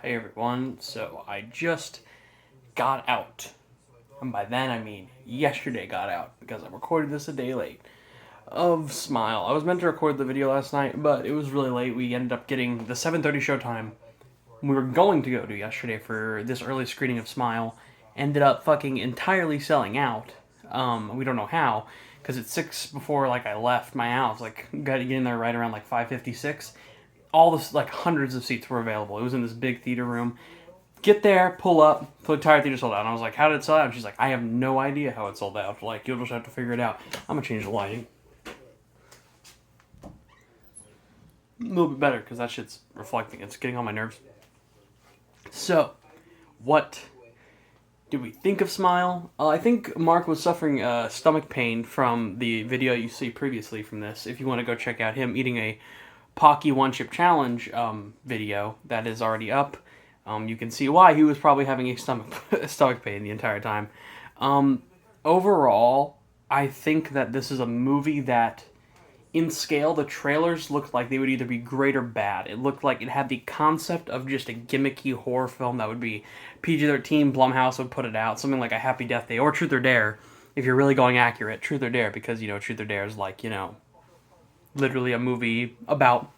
Hey everyone, so I just got out. And by then I mean yesterday got out because I recorded this a day late. Of Smile. I was meant to record the video last night, but it was really late. We ended up getting the 7:30 showtime we were going to go to yesterday for this early screening of Smile. Ended up fucking entirely selling out. We don't know how, because it's 6 before I left my house. Got to get in there right around 5:56. All this hundreds of seats were available. It was in this big theater room. Get there, pull up, the entire theater sold out. And I was like, how did it sell out? And she's like, I have no idea how it sold out. You'll just have to figure it out. I'm gonna change the lighting. A little bit better, because that shit's reflecting. It's getting on my nerves. So, what did we think of Smile? I think Mark was suffering stomach pain from the video you see previously from this. If you want to go check out him eating a Pocky One Chip Challenge video that is already up. You can see why he was probably having a stomach pain the entire time. Overall, I think that this is a movie that, in scale, the trailers looked like they would either be great or bad. It looked like it had the concept of just a gimmicky horror film that would be PG-13, Blumhouse would put it out, something like A Happy Death Day, or Truth or Dare, if you're really going accurate, Truth or Dare, because, Truth or Dare is literally a movie about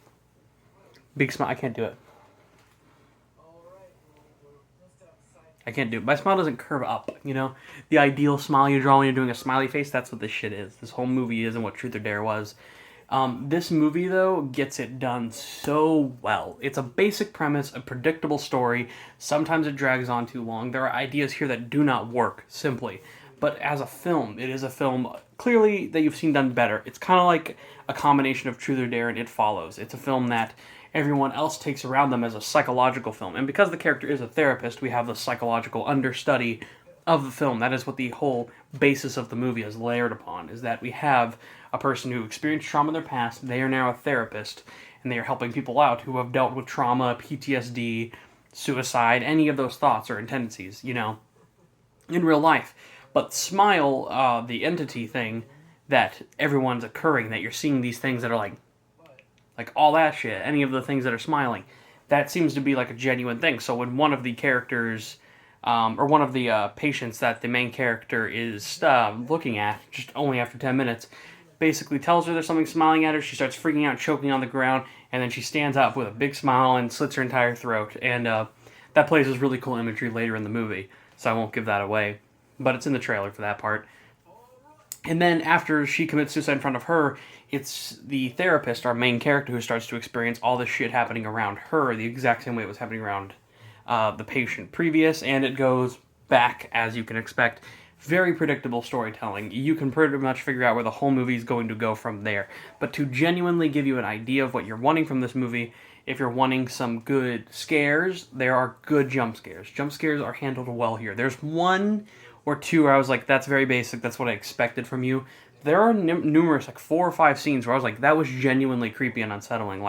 big smile. I can't do it. I can't do it. My smile doesn't curve up, The ideal smile you draw when you're doing a smiley face, that's what this shit is. This whole movie isn't what Truth or Dare was. This movie, though, gets it done so well. It's a basic premise, a predictable story. Sometimes it drags on too long. There are ideas here that do not work, simply. But as a film, it is a film, clearly, that you've seen done better. It's kind of like a combination of Truth or Dare and It Follows. It's a film that everyone else takes around them as a psychological film. And because the character is a therapist, we have the psychological understudy of the film. That is what the whole basis of the movie is layered upon, is that we have a person who experienced trauma in their past. They are now a therapist, and they are helping people out who have dealt with trauma, PTSD, suicide, any of those thoughts or tendencies, in real life. But Smile, the entity thing that everyone's occurring, that you're seeing these things that are like all that shit, any of the things that are smiling, that seems to be a genuine thing. So when one of the characters, or one of the patients that the main character is looking at, just only after 10 minutes, basically tells her there's something smiling at her, she starts freaking out, choking on the ground, and then she stands up with a big smile and slits her entire throat. And that plays this really cool imagery later in the movie, so I won't give that away. But it's in the trailer for that part. And then after she commits suicide in front of her, it's the therapist, our main character, who starts to experience all this shit happening around her the exact same way it was happening around the patient previous, and it goes back as you can expect. Very predictable storytelling. You can pretty much figure out where the whole movie is going to go from there. But to genuinely give you an idea of what you're wanting from this movie, if you're wanting some good scares, there are good jump scares. Jump scares are handled well here. There's one or two where I was like, that's very basic, that's what I expected from you. There are numerous, 4 or 5 scenes where I was like, that was genuinely creepy and unsettling.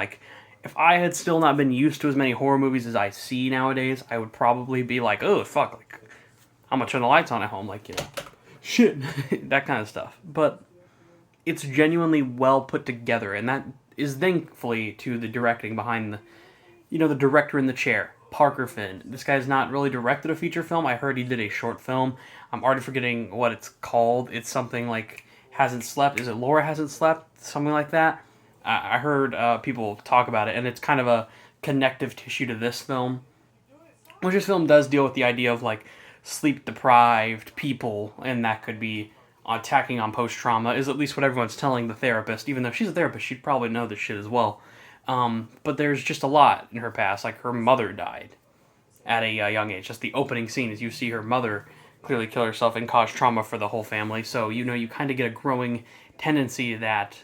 If I had still not been used to as many horror movies as I see nowadays, I would probably be like, oh, fuck, I'm gonna turn the lights on at home, shit, that kind of stuff. But it's genuinely well put together, and that is thankfully to the directing behind the director in the chair, Parker Finn. This guy's not really directed a feature film. I heard he did a short film. I'm already forgetting what it's called. It's something like Hasn't Slept. Is it Laura Hasn't Slept? Something like that. I heard people talk about it, and it's kind of a connective tissue to this film. Which this film does deal with the idea of sleep-deprived people, and that could be attacking on post-trauma, is at least what everyone's telling the therapist. Even though she's a therapist, she'd probably know this shit as well. But there's just a lot in her past. Her mother died at a young age. Just the opening scene is you see her mother clearly kill herself and cause trauma for the whole family. So, you kind of get a growing tendency that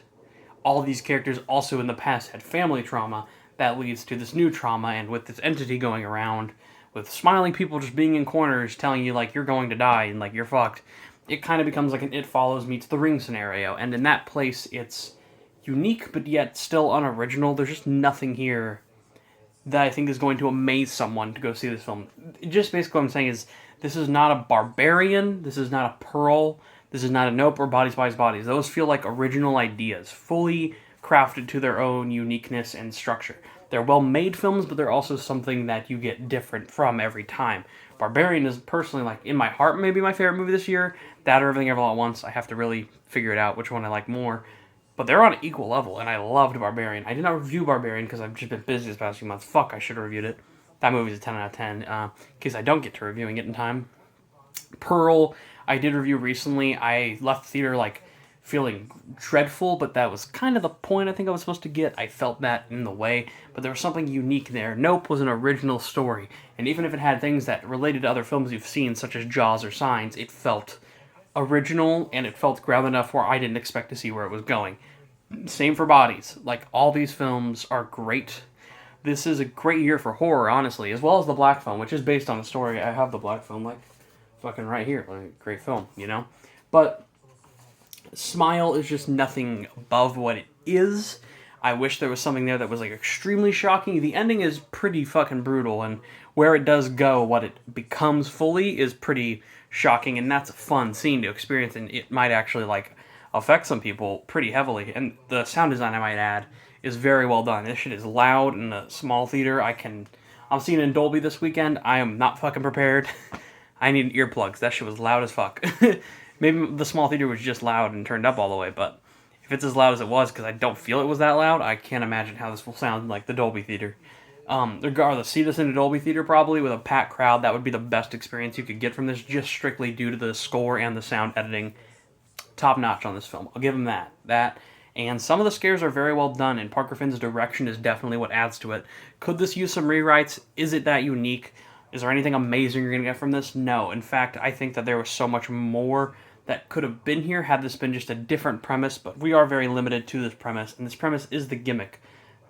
all these characters also in the past had family trauma that leads to this new trauma, and with this entity going around, with smiling people just being in corners telling you, you're going to die and, you're fucked, it kind of becomes like an It Follows meets The Ring scenario. And in that place, it's unique, but yet still unoriginal. There's just nothing here that I think is going to amaze someone to go see this film. Just basically what I'm saying is, this is not a Barbarian, this is not a Pearl, this is not a Nope or Bodies, Bodies, Bodies. Those feel like original ideas, fully crafted to their own uniqueness and structure. They're well-made films, but they're also something that you get different from every time. Barbarian is personally, like, in my heart, maybe my favorite movie this year. That or Everything Ever All at Once. I have to really figure it out which one I like more. But they're on an equal level, and I loved Barbarian. I did not review Barbarian because I've just been busy this past few months. Fuck, I should have reviewed it. That movie's a 10 out of 10, in case I don't get to reviewing it in time. Pearl, I did review recently. I left the theater, like, feeling dreadful, but that was kind of the point I think I was supposed to get. I felt that in the way, but there was something unique there. Nope was an original story, and even if it had things that related to other films you've seen, such as Jaws or Signs, it felt original, and it felt grounded enough where I didn't expect to see where it was going. Same for Bodies. Like, all these films are great. This is a great year for horror, honestly, as well as the Black Phone, which is based on the story. I have the Black Phone, like, fucking right here. Like, great film, you know? But Smile is just nothing above what it is. I wish there was something there that was, like, extremely shocking. The ending is pretty fucking brutal, and where it does go, what it becomes fully, is pretty shocking, and that's a fun scene to experience, and it might actually, like, affect some people pretty heavily. And the sound design, I might add, is very well done. This shit is loud in a small theater. I'm seeing it in Dolby this weekend. I am not fucking prepared. I need earplugs. That shit was loud as fuck. Maybe the small theater was just loud and turned up all the way, but if it's as loud as it was, because I don't feel it was that loud, I can't imagine how this will sound like the Dolby theater. Regardless, see this in a Dolby theater probably with a packed crowd. That would be the best experience you could get from this, just strictly due to the score and the sound editing. Top notch on this film. I'll give him that. And some of the scares are very well done, and Parker Finn's direction is definitely what adds to it. Could this use some rewrites? Is it that unique? Is there anything amazing you're going to get from this? No. In fact, I think that there was so much more that could have been here had this been just a different premise, but we are very limited to this premise, and this premise is the gimmick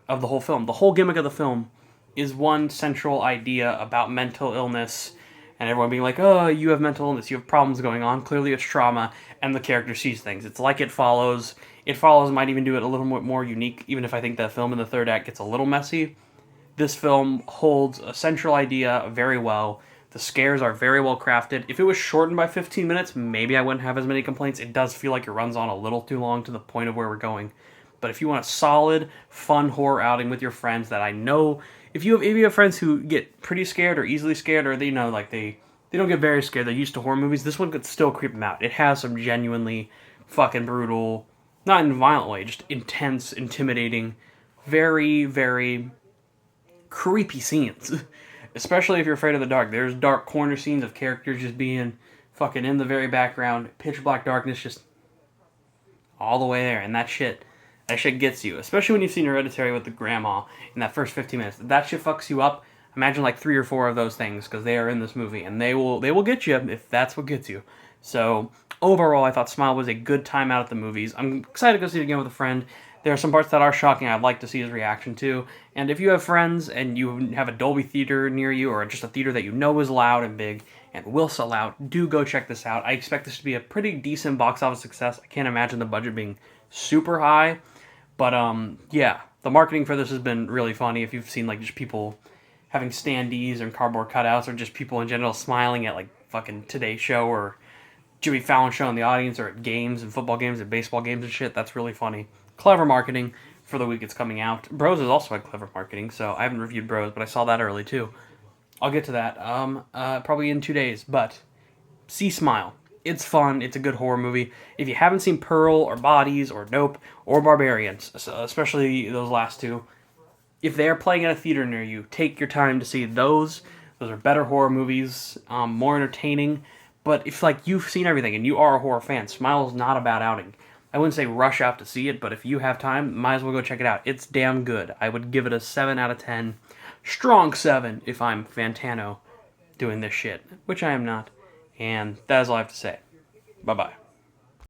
of the whole film. The whole gimmick of the film is one central idea about mental illness, and everyone being like, oh, you have mental illness, you have problems going on, clearly it's trauma, and the character sees things. It's like It Follows. It Follows might even do it a little more unique, even if I think that film in the third act gets a little messy. This film holds a central idea very well. The scares are very well crafted. If it was shortened by 15 minutes, maybe I wouldn't have as many complaints. It does feel like it runs on a little too long to the point of where we're going. But if you want a solid, fun horror outing with your friends that I know, if you have friends who get pretty scared or easily scared, or they don't get very scared, they're used to horror movies, this one could still creep them out. It has some genuinely fucking brutal, not in a violent way, just intense, intimidating, very, very creepy scenes. Especially if you're afraid of the dark. There's dark corner scenes of characters just being fucking in the very background, pitch black darkness just all the way there, and that shit gets you. Especially when you've seen Hereditary with the grandma in that first 15 minutes. That shit fucks you up. Imagine like 3 or 4 of those things, because they are in this movie, and they will get you if that's what gets you. So overall, I thought Smile was a good time out at the movies. I'm excited to go see it again with a friend. There are some parts that are shocking I'd like to see his reaction to. And if you have friends and you have a Dolby theater near you, or just a theater that you know is loud and big and will sell out, do go check this out. I expect this to be a pretty decent box office success. I can't imagine the budget being super high. But yeah, the marketing for this has been really funny. If you've seen like just people having standees and cardboard cutouts, or just people in general smiling at like fucking Today Show or Jimmy Fallon show in the audience, or at games and football games and baseball games and shit, that's really funny. Clever marketing for the week it's coming out. Bros has also had clever marketing, so I haven't reviewed Bros, but I saw that early too. I'll get to that probably in 2 days, but see Smile. It's fun. It's a good horror movie. If you haven't seen Pearl or Bodies or Nope or Barbarians, especially those last two, if they're playing at a theater near you, take your time to see those. Those are better horror movies, more entertaining. But if like you've seen everything and you are a horror fan, Smile is not a bad outing. I wouldn't say rush out to see it, but if you have time, might as well go check it out. It's damn good. I would give it a 7 out of 10. Strong 7 if I'm Fantano doing this shit, which I am not. And that is all I have to say. Bye-bye.